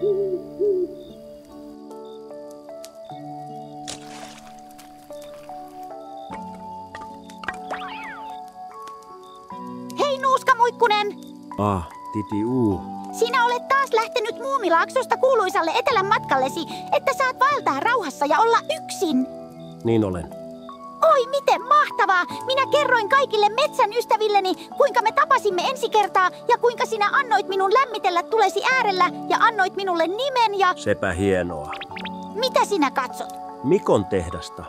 Hei Nuuska Muikkunen! Titi U. Sinä olet taas lähtenyt Muumilaaksosta kuuluisalle etelän matkallesi, että saat vaeltaa rauhassa ja olla yksin. Niin olen. Oi, miten mahtavaa! Minä kerroin kaikille metsän ystävilleni, kuinka me tapasimme ensi kertaa ja kuinka sinä annoit minun lämmitellä tulesi äärellä ja annoit minulle nimen ja... Sepä hienoa. Mitä sinä katsot? Mikon tehdasta.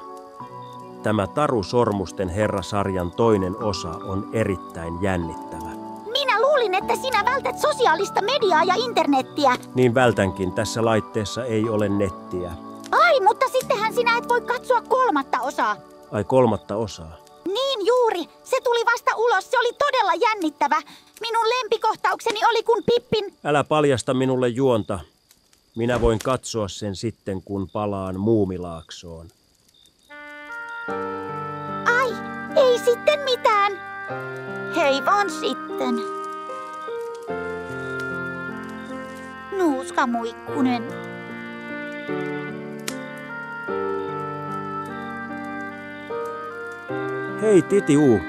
Tämä Taru Sormusten herrasarjan toinen osa on erittäin jännittävä. Minä luulin, että sinä vältät sosiaalista mediaa ja internettiä. Niin vältänkin, tässä laitteessa ei ole nettiä. Ai, mutta sittenhän sinä et voi katsoa kolmatta osaa. Ai kolmatta osaa? Niin juuri, se tuli vasta ulos, se oli todella jännittävä. Minun lempikohtaukseni oli kun Pippin... Älä paljasta minulle juonta. Minä voin katsoa sen sitten, kun palaan Muumilaaksoon. Ai, ei sitten mitään. Hei vaan sitten. Nuuska Muikkunen. Hei Titi U.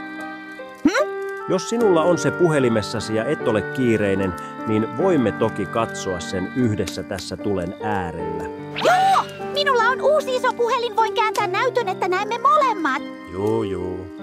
Jos sinulla on se puhelimessasi ja et ole kiireinen, niin voimme toki katsoa sen yhdessä tässä tulen äärellä. Joo! Minulla on uusi iso puhelin, voin kääntää näytön, että näemme molemmat. Joo.